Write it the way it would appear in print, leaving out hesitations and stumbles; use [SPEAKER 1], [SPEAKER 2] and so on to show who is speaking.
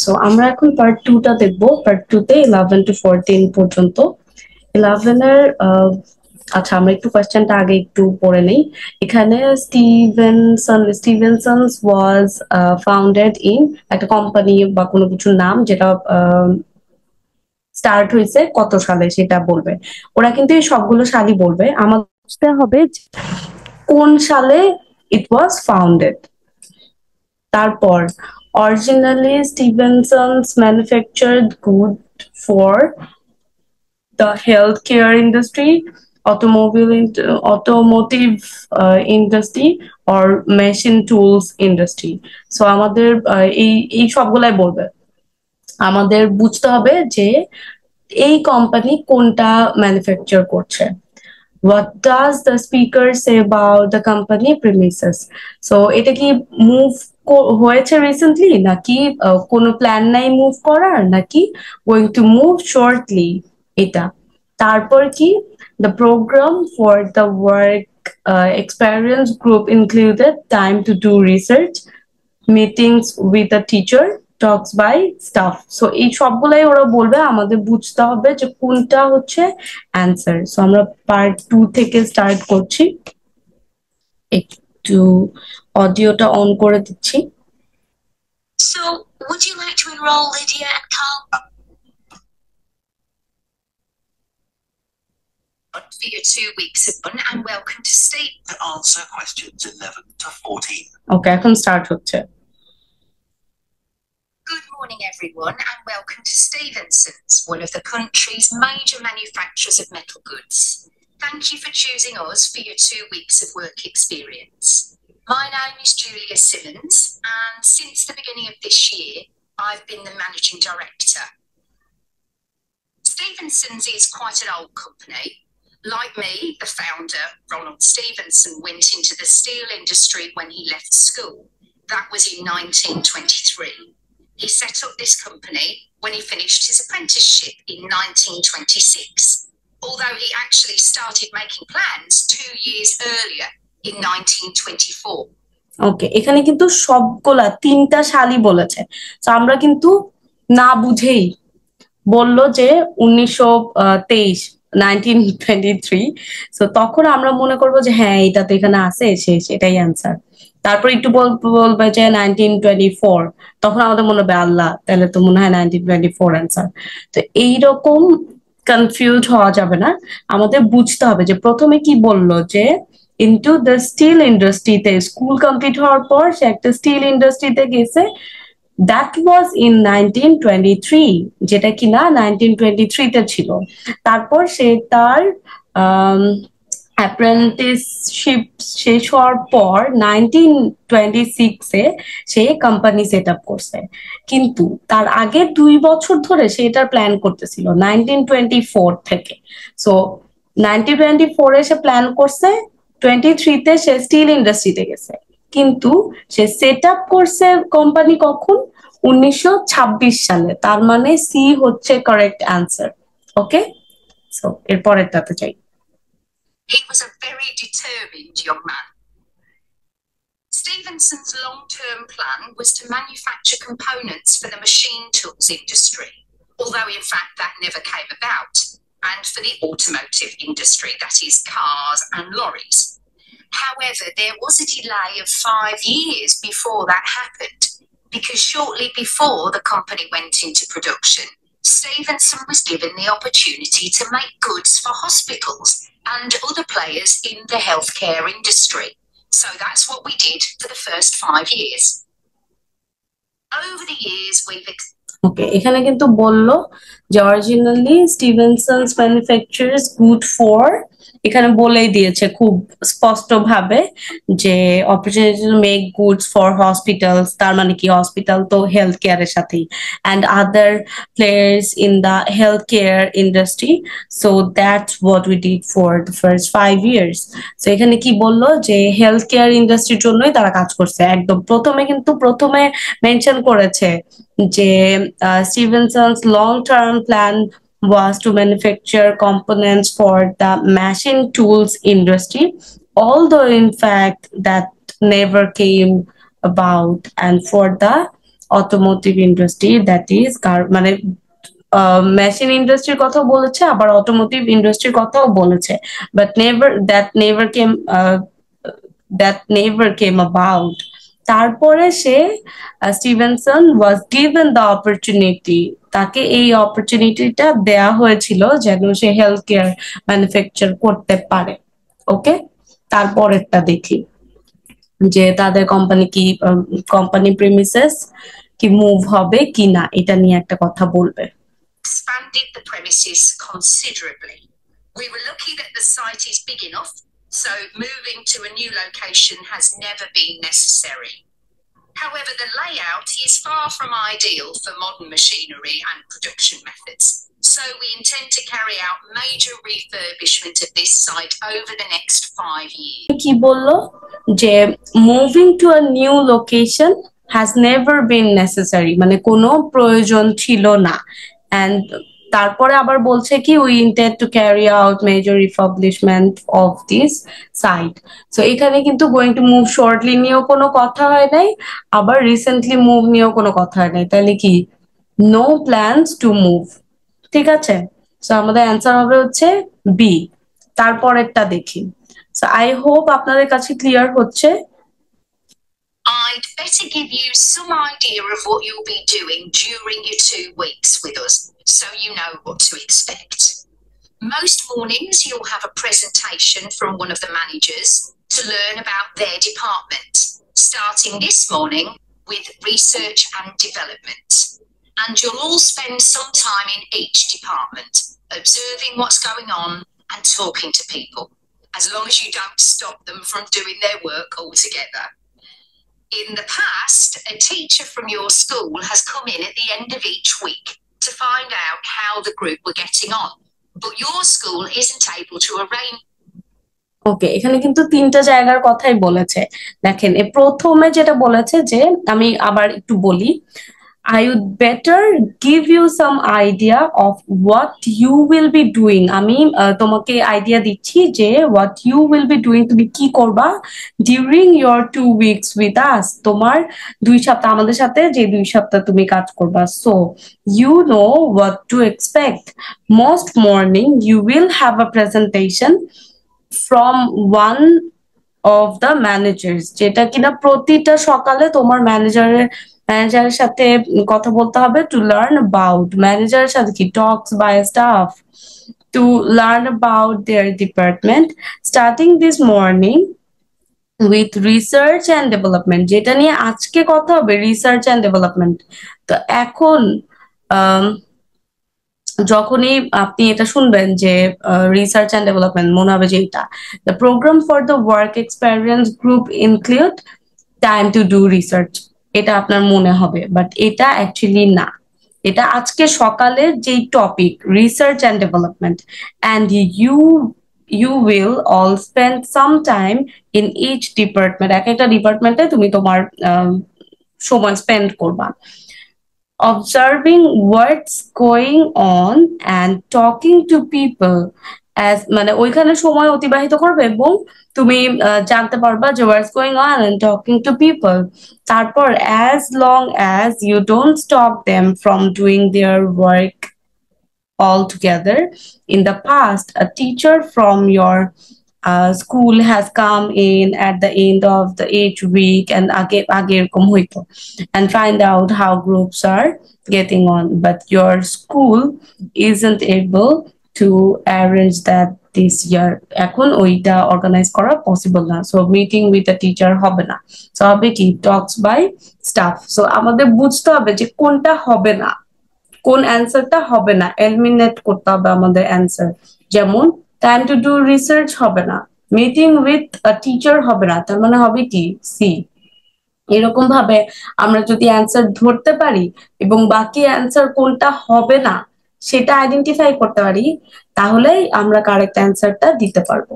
[SPEAKER 1] So আমরা এখন part 2 টা দেখবো। পার্ট 2 তে 11 to 14 পর্যন্ত। 11 এর আচ্ছা, আমরা একটু কোয়েশ্চেনটা আগে একটু পড়ে নেই। এখানে স্টিভেনসনস ওয়াজ ফাউন্ডেড ইন একটা কোম্পানি বা কোনো কিছুর নাম, যেটা স্টার্ট হয়েছে কত সালে সেটা বলবে। ওরা কিন্তু এই সবগুলো সালই বলবে, আমাদের বুঝতে হবে কোন সালে ইট ওয়াজ ফাউন্ডেড। তারপর originally Stephenson's manufactured goods for the healthcare industry, automotive industry or machine tools industry. So আমাদের এই সবগুলাই বলবে। আমাদের বুঝতে হবে যে এই কোম্পানি কোনটা ম্যানুফ্যাকচার করছে। What does the speaker say about the company premises? So এটা কি মুভ হয়েছে রিসেন্টলি, নাকি কোনো প্ল্যান নাই মুভ করার, নাকি গোয়িং টু মুভ শর্টলি, এটা। তারপর কি the program for the work experience group included time to do research, meetings with the teacher, talks by staff. So এই সবগুলাই ওরা বলবে, আমাদের বুঝতে হবে যে কোনটা হচ্ছে অ্যান্সার। সো আমরা পার্ট 2 থেকে স্টার্ট করছি। একটু অডিওটা অন করে দিচ্ছি।
[SPEAKER 2] So, would you like to enroll Lydia and Carl for your 2 weeks of fun and welcome to state
[SPEAKER 3] to answer questions 11 to 14.
[SPEAKER 1] ওকে, এখন স্টার্ট হচ্ছে।
[SPEAKER 2] Good morning, everyone, and welcome to Stephenson's, one of the country's major manufacturers of metal goods. Thank you for choosing us for your 2 weeks of work experience. My name is Julia Simmons, and since the beginning of this year, I've been the managing director. Stephenson's is quite an old company. Like me, the founder, Ronald Stephenson, went into the steel industry when he left school. That was in 1923. He set up this company when he finished his apprenticeship in 1926, although he actually started making plans 2 years earlier in 1924.
[SPEAKER 1] ওকে, এখানে কিন্তু সবগুলা 3টা সালই বলেছে। তো আমরা কিন্তু না বুঝেই বললো যে 1923, 1923। সো তখন আমরা মনে করবো যে হ্যাঁ, এটা তো এখানে আছে, এটাই অ্যান্সার। তারপর একটু বলবে যে 1924, তখন আমাদের মনে হবে আল্লাহ, তাহলে তো মনে হয় 1924 অ্যান্সার। তো এইরকম কনফিউজ হওয়া যাবে না, আমাদের বুঝতে হবে যে প্রথমে কি বললো যে ইনটু দ্য স্টিল ইন্ডাস্ট্রিতে, স্কুল কমপ্লিট হওয়ার পর সে একটা স্টিল ইন্ডাস্ট্রিতে গেছে। দ্যাট ওয়াজ ইন 1923, যেটা কিনা 1923 তে ছিল। তারপর সে তার অ্যাপ্রেন্টিসশিপ শেষ হওয়ার পর 1926 এ সে কোম্পানি সেট আপ করছে। কিন্তু তার আগে 2 বছর ধরে সে এটার প্ল্যান করতেছিল 1924 থেকে। সো 1924 এ সে প্ল্যান করছে, 23 তে সে স্টিল ইন্ডাস্ট্রিতে গেছে। কিন্তু সে সেট আপ করছে কোম্পানি কখন? 1926 সালে। তার মানে সি হচ্ছে কারেক্ট অ্যান্সার। ওকে, সো এর পরেরটাতে যাই।
[SPEAKER 2] He was a very determined young man. Stephenson's long-term plan was to manufacture components for the machine tools industry, although in fact that never came about, and for the automotive industry, that is cars and lorries. However, there was a delay of 5 years before that happened, because shortly before the company went into production, Stephenson was given the opportunity to make goods for hospitals and other players in the healthcare industry. So that's what we did for the first 5 years. Over the years, we've
[SPEAKER 1] ওকে, এখানে কিন্তু বললো যে originally স্টিভেনসনস manufacturers good for, এখানে বলেই দিয়েছে খুব স্পষ্ট ভাবে যে opportunity to make goods for hospitals, তার মানে কি হসপিটাল তো হেলথ কেয়ারের সাথেই, and other players in the health care industry. So that's what we did for the first 5 years. So এখানে কি বললো যে হেলথ কেয়ার ইন্ডাস্ট্রির জন্যই তারা কাজ করছে। একদম প্রথমে মেনশন করেছে যে Stevenson's long-term plan was to manufacture components for the machine tools industry, although in fact that never came about, and for the automotive industry, that is মানে মেশিন ইন্ডাস্ট্রির কথা বলেছে, আবার অটোমোটিভ ইন্ডাস্ট্রির কথাও বলেছে, বাট নেভার কেম অ্যাবাউট। তারপরে সে Stevenson was given the opportunity, তাকে এই অপরচুনিটিটা দেয়া হয়েছিল যেন সে হেলথ কেয়ার ম্যানুফ্যাকচার করতে পারে। ওকে, তারপরেরটা দেখি যে তাদের কোম্পানি প্রেমিসেস কি মুভ হবে কি না, এটা নিয়ে একটা কথা বলবে।
[SPEAKER 2] Expanded the premises considerably. We were lucky that the site is big enough, so moving to a new location has never been necessary. However, the layout is far from ideal for modern machinery and production methods, so we intend to carry out major refurbishment of this site over the next 5 years.
[SPEAKER 1] কি বললো যে moving to a new location has never been necessary, মানে কোনো প্রয়োজন ছিল না। And তারপরে আবার বলছে কি we intend to carry out major refurbishment of this site. So এখানে কিন্তু গোয়িং টু মুভ শর্টলি নিয়েও কোনো কথা হয় নাই, আবার রিসেন্টলি মুভ নিয়েও কোনো কথা হয় নাই, তাহলে কি নো প্ল্যানস টু মুভ। ঠিক আছে, সো আমাদের অ্যান্সার হবে হচ্ছে বি। তারপরেরটা দেখি। সো আই হোপ আপনাদের কাছে ক্লিয়ার হচ্ছে।
[SPEAKER 2] I'd better give you some idea of what you'll be doing during your 2 weeks with us, so you know what to expect. Most mornings you'll have a presentation from one of the managers to learn about their department, starting this morning with research and development. And you'll all spend some time in each department, observing what's going on and talking to people, as long as you don't stop them from doing their work altogether. In the past, a teacher from your school has come in at the end of each week to find out how the group were getting on, but your school isn't able to arrange.
[SPEAKER 1] ওকে, এখানে কিন্তু 3টা জায়গার কথাই বলেছে। দেখেন প্রথমে যেটা বলেছে যে, আমি আবার একটু বলি, I would better give you some idea of what you will be doing. আমি তোমাকে আইডিয়া দিচ্ছি যে what you will be doing, তুমি কি করবা during your 2 weeks with us, তোমার 2 সপ্তাহ আমাদের সাথে যে 2 সপ্তাহ তুমি কাজ করবা। So you know what to expect. Most morning you will have a presentation from one of the managers, যেটা কিনা প্রতিটা সকালে তোমার ম্যানেজারের সাথে কথা বলতে হবে, টু লার্ন অ্যাবাউট ম্যানেজারের সাথে কি talks by staff to learn about their department, starting this morning with research and development, যেটা নিয়ে আজকে কথা হবে রিসার্চ অ্যান্ড ডেভেলপমেন্ট। তো এখন যখনই আপনি এটা শুনবেন যে রিসার্চ অ্যান্ড ডেভেলপমেন্ট, মনে হবে যে এটা the program for the work experience group include time to do research, এটা আপনার মনে হবে, বাট এটা অ্যাকচুয়ালি না। এটা আজকে সকালের যেই topic research and development, and you will all spend some time in each department, এক একটা ডিপার্টমেন্টে তুমি তোমার সময় স্পেন্ড করবা। Observing what's going on and talking to people, as মানে ওইখানে সময় অতিবাহিত করবে এবং তুমি জানতে পারবা যে what's going on and talking to people. তারপর as long as you don't stop them from doing their work altogether. In the past, a teacher from your school has come in at the end of the each week and and find out how groups are getting on, but your school isn't able to arrange that this year. এখন ওইটা organise করা possible না, so meeting with a teacher হবে না, so হবে কি talks by staff. So আমাদের বুঝতে হবে যে কোনটা হবে না, কোন অ্যান্সারটা হবে না, এলিমিনেট করতে হবে আমাদের অ্যান্সার। যেমন টাইম টু ডু রিসার্চ হবে না, মিটিং উইথ আ টিচার হবে না, তার মানে হবে কি সি। এরকম ভাবে আমরা যদি অ্যান্সার ধরতে পারি এবং বাকি অ্যান্সার কোনটা হবে না সেটা আইডেন্টিফাই করতে পারি, তাহলেই আমরা কারেক্ট অ্যান্সারটা দিতে পারবো।